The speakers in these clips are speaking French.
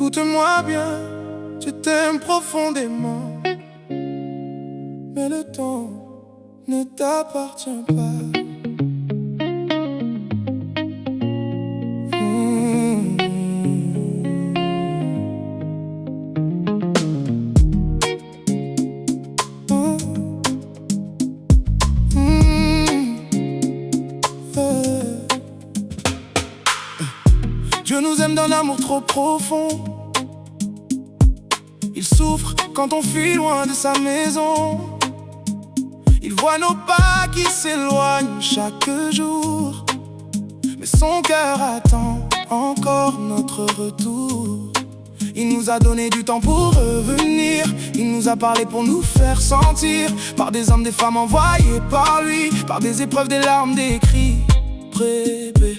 Écoute-moi bien, je t'aime profondément, mais le temps ne t'appartient pas. Dieu nous aime d'un amour trop profond. Il souffre quand on fuit loin de sa maison. Il voit nos pas qui s'éloignent chaque jour, mais son cœur attend encore notre retour. Il nous a donné du temps pour revenir. Il nous a parlé pour nous faire sentir, par des hommes, des femmes envoyés par lui, par des épreuves, des larmes, des cris,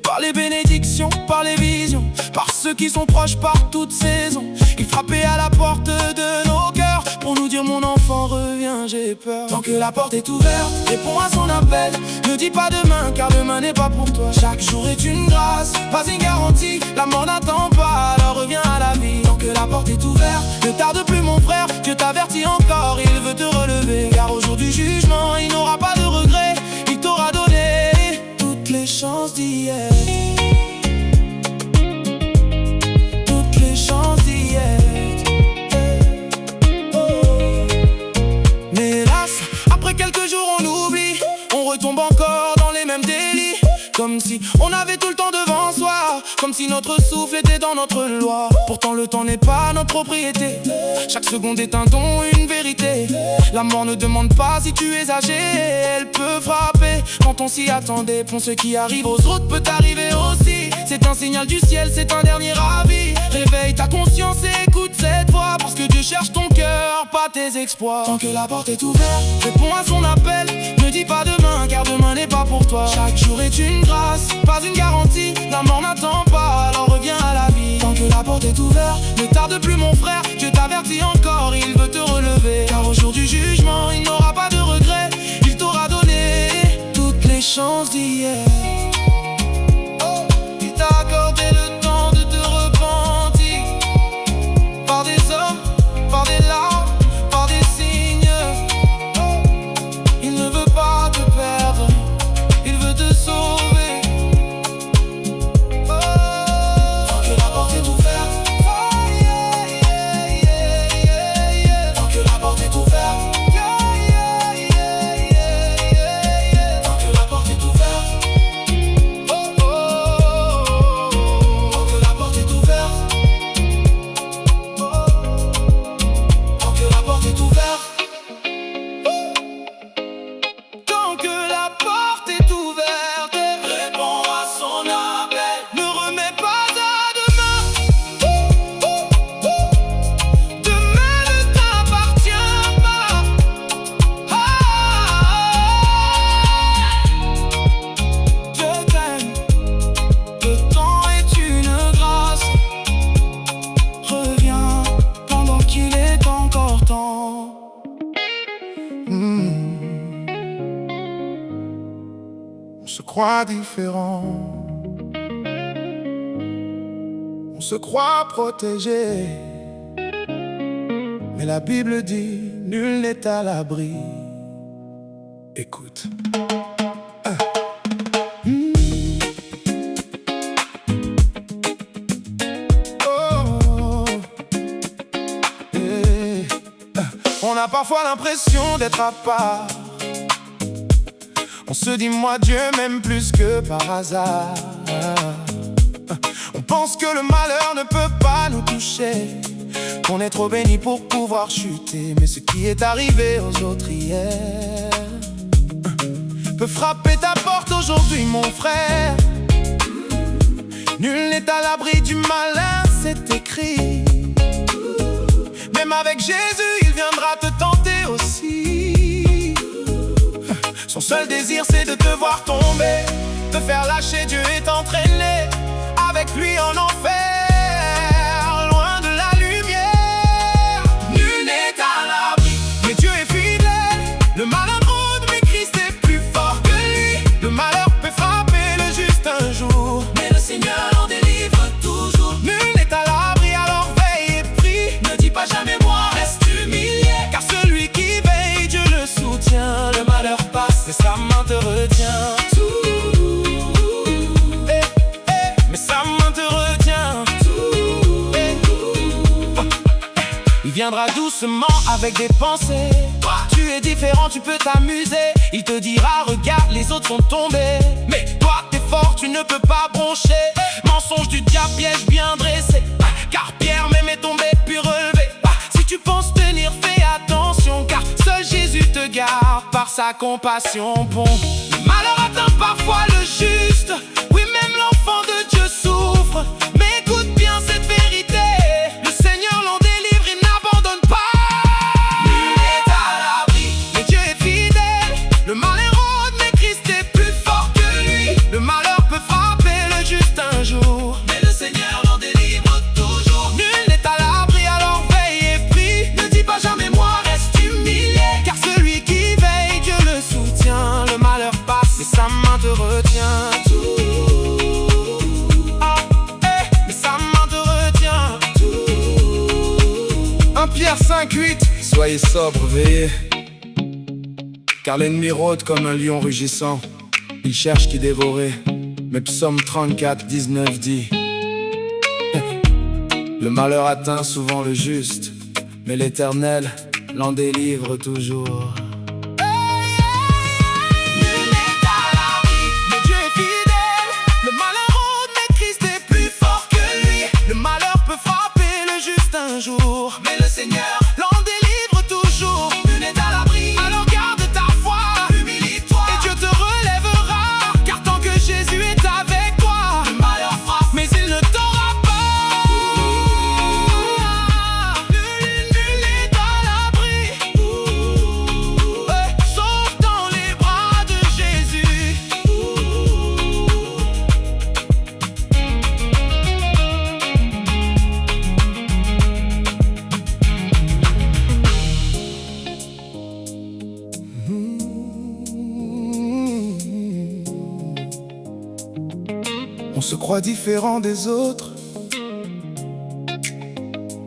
par les bénédictions, par les visions, par ceux qui sont proches par toutes saisons. Il frappait à la porte de nos cœurs pour nous dire: mon enfant, reviens, j'ai peur. Tant que la porte est ouverte, réponds à son appel. Ne dis pas demain, car demain n'est pas pour toi. Chaque jour est une grâce, pas une garantie. La mort n'attend pas, alors reviens à la vie. Tant que la porte est ouverte, ne tarde plus mon frère. Dieu t'avertit encore, il veut te relever. Car au jour du jugement, il n'aura pas de regrets. Il t'aura donné toutes les chances d'hier. Toutes les chances d'hier. Mais hélas, après quelques jours on oublie. On retombe encore dans les mêmes délits, comme si on avait tout le temps devant soi, comme si notre souffle était dans notre loi. Pourtant le temps n'est pas notre propriété. Chaque seconde est un don, une vérité. La mort ne demande pas si tu es âgé. Elle peut frapper quand on s'y attendait. Pour ce qui arrive aux autres peut arriver aussi. C'est un signal du ciel, c'est un dernier avis. Réveille ta conscience et écoute cette voix, parce que Dieu cherche ton cœur, pas tes exploits. Tant que la porte est ouverte, réponds à son appel. Ne dis pas demain, car demain n'est pas pour toi. Chaque jour est une grâce, pas une garantie. La mort n'attend pas, alors reviens à la vie. Tant que la porte est ouverte, ne tarde plus mon frère. Dieu t'avertit encore, il veut te relever. Car au jour du jugement, il n'aura pas de regrets. Il t'aura donné toutes les chances d'hier. Il t'a accordé le temps de te repentir, par des hommes, par des larmes, par des signes. Il ne veut pas te perdre, il veut te sauver. Tant que la porte est ouverte, tant que la porte est ouverte, tant que la porte est ouverte, tant que la porte est ouverte, tant que la porte est ouverte. Tant que la porte est ouverte, réponds à son appel. Ne remets pas à demain. Demain ne t'appartient pas. Je t'aime. Le temps est une grâce. Reviens pendant qu'il est encore temps. On se croit différent, on se croit protégé, mais la Bible dit: nul n'est à l'abri. Écoute. Oh. Eh. On a parfois l'impression d'être à part. On se dit: moi Dieu m'aime plus que par hasard. On pense que le malheur ne peut pas nous toucher, qu'on est trop béni pour pouvoir chuter. Mais ce qui est arrivé aux autres hier peut frapper ta porte aujourd'hui, mon frère. Nul n'est à l'abri du malin, c'est écrit. Même avec Jésus, il viendra te tenter aussi. Son seul désir, c'est de te voir tomber, te faire lâcher. Dieu est entraîné avec lui en enfer, loin de la lumière. Nul n'est à l'abri, mais Dieu est fidèle. Le malin rôde, mais Christ est plus fort que lui. Le malheur peut frapper le juste un jour, mais le Seigneur en délivre toujours. Nul n'est à l'abri, alors veille. viendra doucement avec des pensées. Tu es différent, tu peux t'amuser. Il te dira regarde, les autres sont tombés, mais toi t'es fort, tu ne peux pas broncher. Mensonge du diable, piège bien dressé, car Pierre même est tombé puis relevé. Si tu penses tenir, fais attention, car seul Jésus te garde par sa compassion. Bon, le malheur atteint parfois le juste. Oui, même l'enfant de Dieu souffre, mais écoute bien cette vérité. Le Seigneur l'en délivre, il n'abandonne pas. Nul n'est à l'abri, mais Dieu est fidèle. Le mal érode, mais Christ est plus fort que lui. Le malheur peut frapper le juste un jour, mais le Seigneur l'en délivre toujours. Nul n'est à l'abri, alors veille et prie. Ne dis pas jamais moi, reste humilié, car celui qui veille, Dieu le soutient. Le malheur passe, mais sa main te retient. Pierre 5:8. Soyez sobres, veillez, car l'ennemi rôde comme un lion rugissant. Il cherche qui dévorer. Mais Psaume 34:19 dit le malheur atteint souvent le juste, mais l'Éternel l'en délivre toujours. Nul n'est à l'abri, mais Dieu est fidèle. Le malheur rôde, mais Christ est plus fort que lui. Le malheur peut frapper le juste un jour, mais le Seigneur l'en délivre toujours. Nul n'est à l'abri, alors garde ta foi, humilie-toi, et Dieu te relèvera, car tant que Jésus est avec toi, le malheur frappe, mais il ne t'aura pas. Nul n'est à l'abri, sauf dans les bras de Jésus. On se croit différent des autres,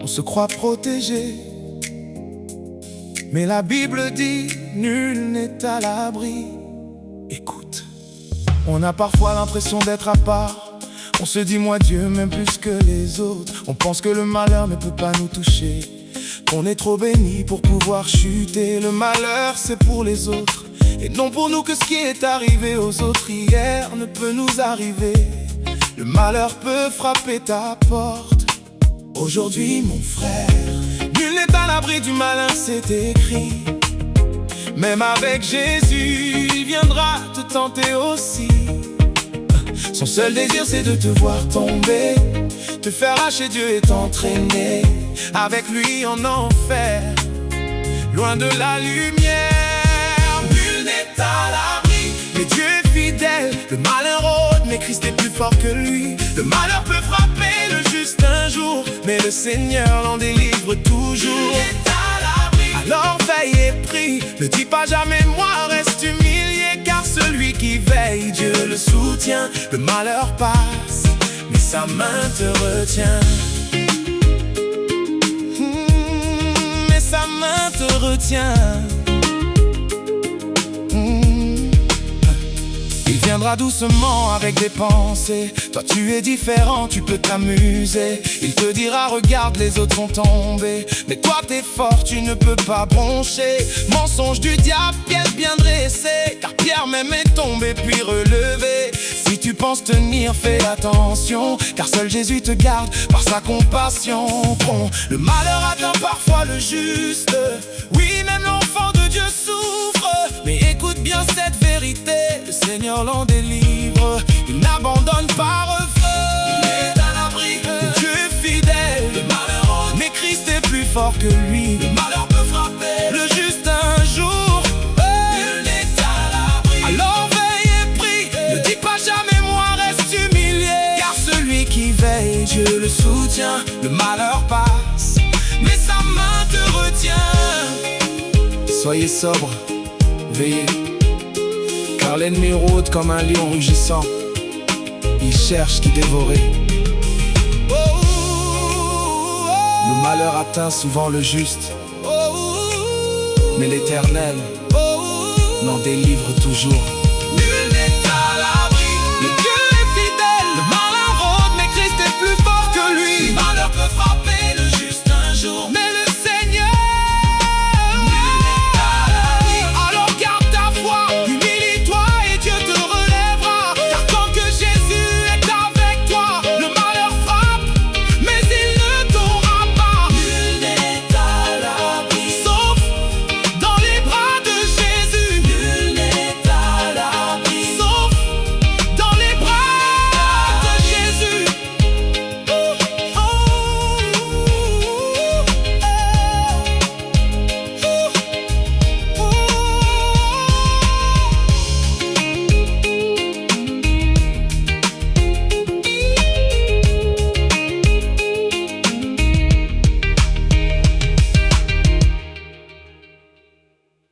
on se croit protégé, mais la Bible dit nul n'est à l'abri. Écoute, on a parfois l'impression d'être à part. On se dit moi Dieu m'aime plus que les autres. On pense que le malheur ne peut pas nous toucher, qu'on est trop béni pour pouvoir chuter. Le malheur c'est pour les autres et non pour nous, que ce qui est arrivé aux autres hier ne peut nous arriver. Le malheur peut frapper ta porte aujourd'hui, mon frère. Nul n'est à l'abri du malin, c'est écrit. Même avec Jésus, il viendra te tenter aussi. Son seul désir, c'est de te voir tomber, te faire lâcher Dieu et t'entraîner avec lui en enfer, loin de la lumière. Nul n'est à l'abri, mais Dieu est fidèle. Le malin rôde, mais Christ est plus fort que lui. Le malheur peut frapper le juste un jour, mais le Seigneur l'en délivre toujours. Nul n'est à l'abri, alors veille et prie. Ne dis pas jamais moi, reste humilié, car celui qui veille, Dieu le soutient. Le malheur passe, mais sa main te retient. Mais sa main te retient. Il viendra doucement avec des pensées. Toi tu es différent, tu peux t'amuser. Il te dira regarde, les autres sont tombés, mais toi t'es fort, tu ne peux pas broncher. Mensonge du diable, piège bien dressé, car Pierre même est tombé puis relevé. Si tu penses tenir, fais attention, car seul Jésus te garde par sa compassion. Bon, le malheur atteint parfois le juste. Oui, même l'enfant de Dieu souffre, mais écoute bien cette vérité. Le Seigneur l'en délivre, il n'abandonne pas refrain. Il est à l'abri, Dieu est fidèle. Le malheur rôde, mais Christ est plus fort que lui. Le malheur peut frapper le juste un jour. Nul n'est à l'abri, alors veille et prie. Ne dis pas jamais moi, reste humilié, car celui qui veille, Dieu le soutient. Le malheur passe, mais sa main te retient. Soyez sobres, veillez, car l'ennemi rôde comme un lion rugissant. Il cherche qui dévorer. Le malheur atteint souvent le juste, mais l'Éternel l'en délivre toujours.